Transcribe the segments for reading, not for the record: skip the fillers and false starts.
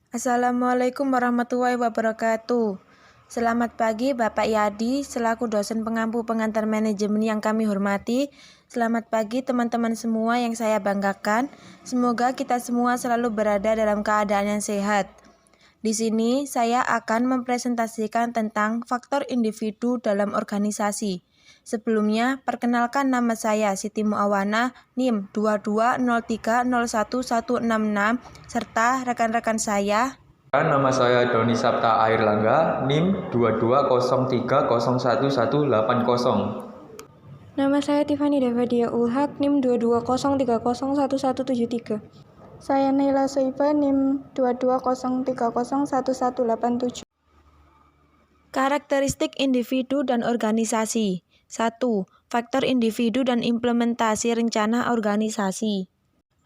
Assalamualaikum warahmatullahi wabarakatuh. Selamat pagi Bapak Yadi, selaku dosen pengampu pengantar manajemen yang kami hormati. Selamat pagi teman-teman semua yang saya banggakan. Semoga kita semua selalu berada dalam keadaan yang sehat. Di sini saya akan mempresentasikan tentang faktor individu dalam organisasi. Sebelumnya, perkenalkan nama saya Siti Muawana, NIM 2203011166, serta rekan-rekan saya. Nama saya Doni Sapta Airlangga, NIM 2203011180. Nama saya Tiffany Devadia Ulhak, NIM 2203011173. Saya Naila Soiba, NIM 2203011187. Karakteristik individu dan organisasi. 1. Faktor individu dan implementasi rencana organisasi.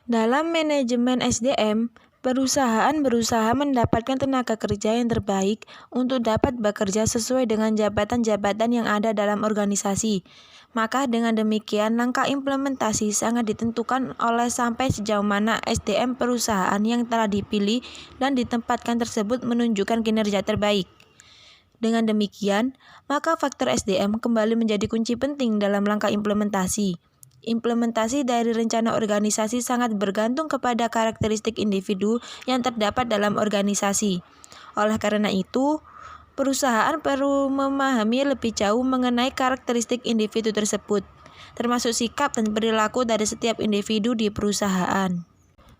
Dalam manajemen SDM, perusahaan berusaha mendapatkan tenaga kerja yang terbaik untuk dapat bekerja sesuai dengan jabatan-jabatan yang ada dalam organisasi. Maka dengan demikian, langkah implementasi sangat ditentukan oleh sampai sejauh mana SDM perusahaan yang telah dipilih dan ditempatkan tersebut menunjukkan kinerja terbaik. Dengan demikian, maka faktor SDM kembali menjadi kunci penting dalam langkah implementasi. Implementasi dari rencana organisasi sangat bergantung kepada karakteristik individu yang terdapat dalam organisasi. Oleh karena itu, perusahaan perlu memahami lebih jauh mengenai karakteristik individu tersebut, termasuk sikap dan perilaku dari setiap individu di perusahaan.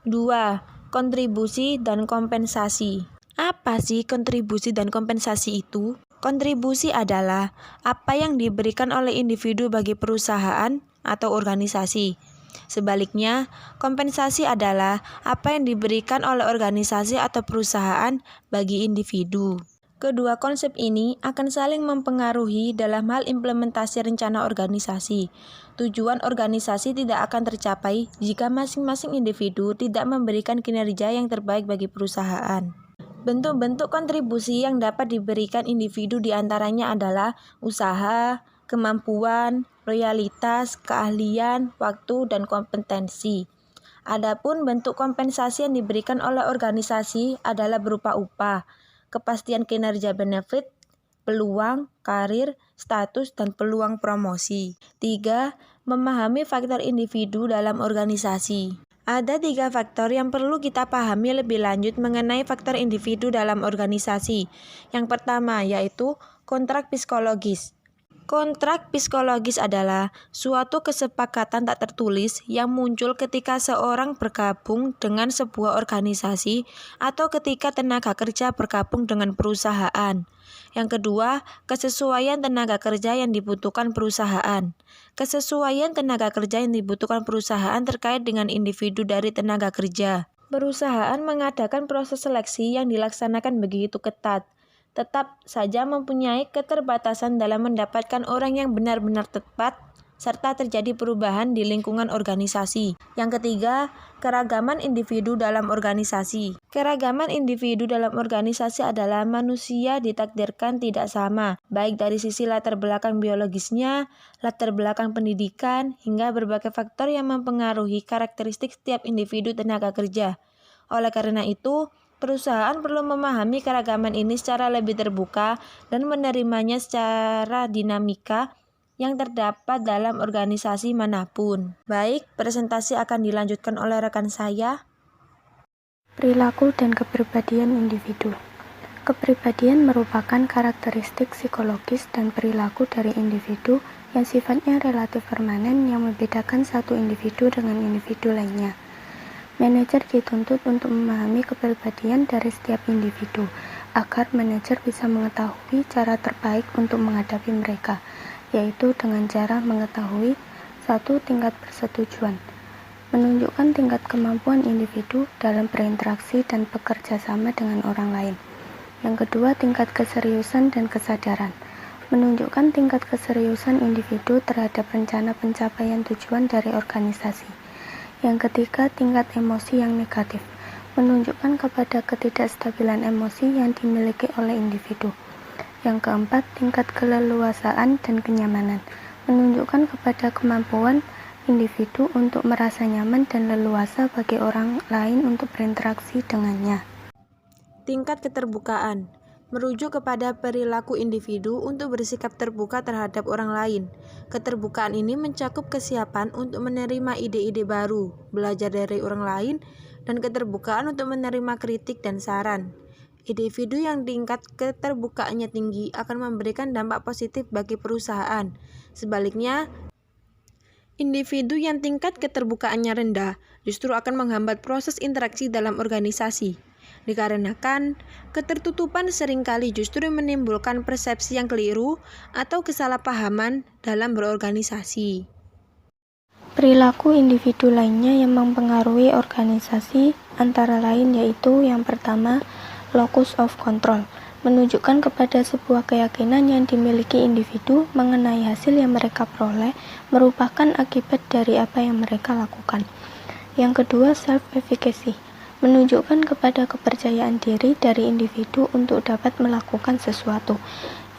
2. Kontribusi dan kompensasi. Apa sih kontribusi dan kompensasi itu? Kontribusi adalah apa yang diberikan oleh individu bagi perusahaan atau organisasi. Sebaliknya, kompensasi adalah apa yang diberikan oleh organisasi atau perusahaan bagi individu. Kedua konsep ini akan saling mempengaruhi dalam hal implementasi rencana organisasi. Tujuan organisasi tidak akan tercapai jika masing-masing individu tidak memberikan kinerja yang terbaik bagi perusahaan. Bentuk-bentuk kontribusi yang dapat diberikan individu diantaranya adalah usaha, kemampuan, loyalitas, keahlian, waktu, dan kompetensi. Adapun bentuk kompensasi yang diberikan oleh organisasi adalah berupa upah, kepastian kinerja benefit, peluang, karir, status, dan peluang promosi. 3. Memahami faktor individu dalam organisasi. Ada 3 faktor yang perlu kita pahami lebih lanjut mengenai faktor individu dalam organisasi. Yang pertama yaitu kontrak psikologis. Kontrak psikologis adalah suatu kesepakatan tak tertulis yang muncul ketika seorang bergabung dengan sebuah organisasi atau ketika tenaga kerja bergabung dengan perusahaan. Yang kedua, kesesuaian tenaga kerja yang dibutuhkan perusahaan. Kesesuaian tenaga kerja yang dibutuhkan perusahaan terkait dengan individu dari tenaga kerja. Perusahaan mengadakan proses seleksi yang dilaksanakan begitu ketat, tetap saja mempunyai keterbatasan dalam mendapatkan orang yang benar-benar tepat, serta terjadi perubahan di lingkungan organisasi. Yang ketiga, keragaman individu dalam organisasi. Keragaman individu dalam organisasi adalah manusia ditakdirkan tidak sama, baik dari sisi latar belakang biologisnya, latar belakang pendidikan, hingga berbagai faktor yang mempengaruhi karakteristik setiap individu tenaga kerja. Oleh karena itu, perusahaan perlu memahami keragaman ini secara lebih terbuka dan menerimanya secara dinamika yang terdapat dalam organisasi manapun. Baik, presentasi akan dilanjutkan oleh rekan saya. Perilaku dan kepribadian individu. Kepribadian merupakan karakteristik psikologis dan perilaku dari individu yang sifatnya relatif permanen yang membedakan satu individu dengan individu lainnya. Manajer dituntut untuk memahami kepribadian dari setiap individu, agar manajer bisa mengetahui cara terbaik untuk menghadapi mereka, yaitu dengan cara mengetahui 1. Tingkat persetujuan, menunjukkan tingkat kemampuan individu dalam berinteraksi dan bekerja sama dengan orang lain. Yang kedua, tingkat keseriusan dan kesadaran, menunjukkan tingkat keseriusan individu terhadap rencana pencapaian tujuan dari organisasi. Yang ketiga, tingkat emosi yang negatif, menunjukkan kepada ketidakstabilan emosi yang dimiliki oleh individu. Yang keempat, tingkat keleluasaan dan kenyamanan, menunjukkan kepada kemampuan individu untuk merasa nyaman dan leluasa bagi orang lain untuk berinteraksi dengannya. Tingkat keterbukaan merujuk kepada perilaku individu untuk bersikap terbuka terhadap orang lain. Keterbukaan ini mencakup kesiapan untuk menerima ide-ide baru, belajar dari orang lain, dan keterbukaan untuk menerima kritik dan saran. Individu yang tingkat keterbukaannya tinggi akan memberikan dampak positif bagi perusahaan. Sebaliknya, individu yang tingkat keterbukaannya rendah justru akan menghambat proses interaksi dalam organisasi. Dikarenakan, ketertutupan seringkali justru menimbulkan persepsi yang keliru atau kesalahpahaman dalam berorganisasi. Perilaku individu lainnya yang mempengaruhi organisasi antara lain yaitu yang pertama, locus of control, menunjukkan kepada sebuah keyakinan yang dimiliki individu mengenai hasil yang mereka peroleh merupakan akibat dari apa yang mereka lakukan. Yang kedua, self-efficacy, menunjukkan kepada kepercayaan diri dari individu untuk dapat melakukan sesuatu.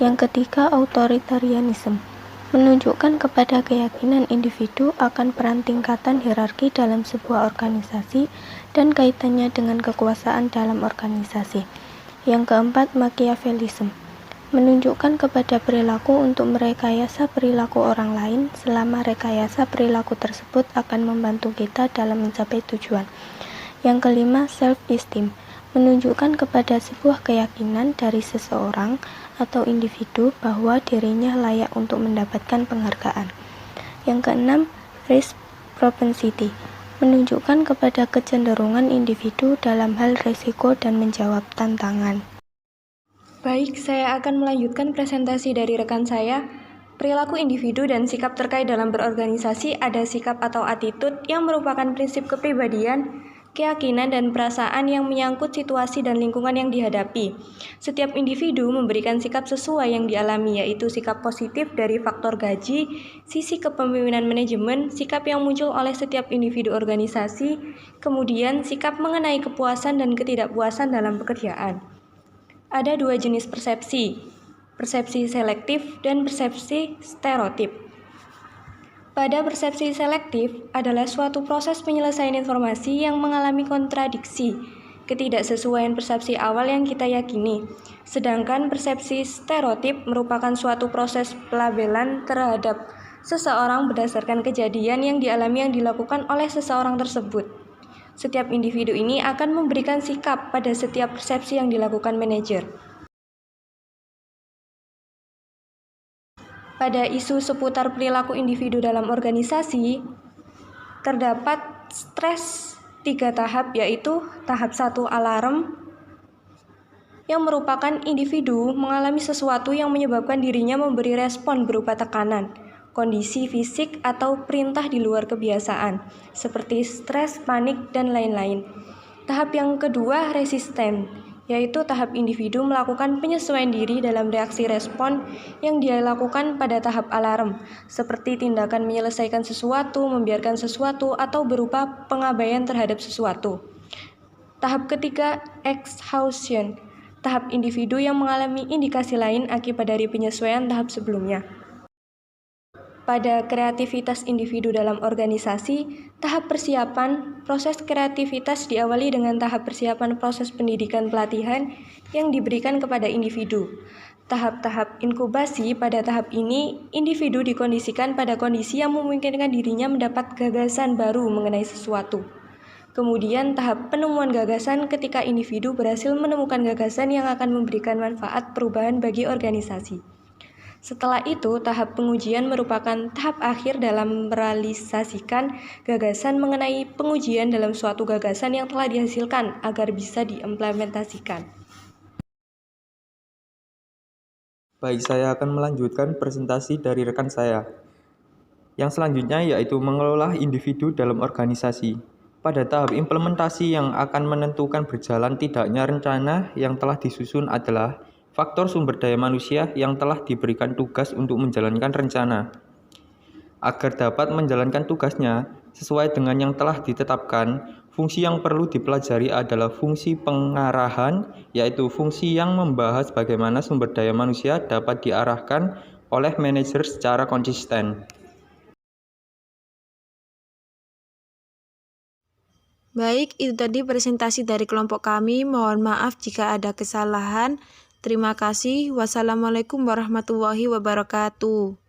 Yang ketiga, authoritarianism, menunjukkan kepada keyakinan individu akan peran tingkatan hierarki dalam sebuah organisasi dan kaitannya dengan kekuasaan dalam organisasi. Yang keempat, Machiavellism, menunjukkan kepada perilaku untuk merekayasa perilaku orang lain selama rekayasa perilaku tersebut akan membantu kita dalam mencapai tujuan. Yang kelima, self-esteem, menunjukkan kepada sebuah keyakinan dari seseorang atau individu bahwa dirinya layak untuk mendapatkan penghargaan. Yang keenam, risk propensity, menunjukkan kepada kecenderungan individu dalam hal risiko dan menjawab tantangan. Baik, saya akan melanjutkan presentasi dari rekan saya. Perilaku individu dan sikap terkait dalam berorganisasi ada sikap atau attitude yang merupakan prinsip kepribadian, keyakinan dan perasaan yang menyangkut situasi dan lingkungan yang dihadapi. Setiap individu memberikan sikap sesuai yang dialami, yaitu sikap positif dari faktor gaji, sisi kepemimpinan manajemen, sikap yang muncul oleh setiap individu organisasi, kemudian sikap mengenai kepuasan dan ketidakpuasan dalam pekerjaan. Ada dua jenis persepsi, persepsi selektif dan persepsi stereotip. Pada persepsi selektif adalah suatu proses penyelesaian informasi yang mengalami kontradiksi, ketidaksesuaian persepsi awal yang kita yakini. Sedangkan persepsi stereotip merupakan suatu proses pelabelan terhadap seseorang berdasarkan kejadian yang dialami yang dilakukan oleh seseorang tersebut. Setiap individu ini akan memberikan sikap pada setiap persepsi yang dilakukan manajer. Pada isu seputar perilaku individu dalam organisasi, terdapat stres 3 tahap, yaitu tahap 1 alarm, yang merupakan individu mengalami sesuatu yang menyebabkan dirinya memberi respon berupa tekanan, kondisi fisik atau perintah di luar kebiasaan, seperti stres, panik, dan lain-lain. Tahap yang kedua, resisten, yaitu tahap individu melakukan penyesuaian diri dalam reaksi respon yang dia lakukan pada tahap alarm, seperti tindakan menyelesaikan sesuatu, membiarkan sesuatu, atau berupa pengabaian terhadap sesuatu. Tahap ketiga, exhaustion, tahap individu yang mengalami indikasi lain akibat dari penyesuaian tahap sebelumnya. Pada kreativitas individu dalam organisasi, tahap persiapan, proses kreativitas diawali dengan tahap persiapan proses pendidikan pelatihan yang diberikan kepada individu. Tahap-tahap inkubasi, pada tahap ini, individu dikondisikan pada kondisi yang memungkinkan dirinya mendapat gagasan baru mengenai sesuatu. Kemudian tahap penemuan gagasan ketika individu berhasil menemukan gagasan yang akan memberikan manfaat perubahan bagi organisasi. Setelah itu, tahap pengujian merupakan tahap akhir dalam merealisasikan gagasan mengenai pengujian dalam suatu gagasan yang telah dihasilkan agar bisa diimplementasikan. Baik, saya akan melanjutkan presentasi dari rekan saya. Yang selanjutnya yaitu mengelola individu dalam organisasi. Pada tahap implementasi yang akan menentukan berjalan tidaknya rencana yang telah disusun adalah faktor sumber daya manusia yang telah diberikan tugas untuk menjalankan rencana. Agar dapat menjalankan tugasnya sesuai dengan yang telah ditetapkan, fungsi yang perlu dipelajari adalah fungsi pengarahan, yaitu fungsi yang membahas bagaimana sumber daya manusia dapat diarahkan oleh manajer secara konsisten. Baik, itu tadi presentasi dari kelompok kami. Mohon maaf jika ada kesalahan. Terima kasih. Wassalamualaikum warahmatullahi wabarakatuh.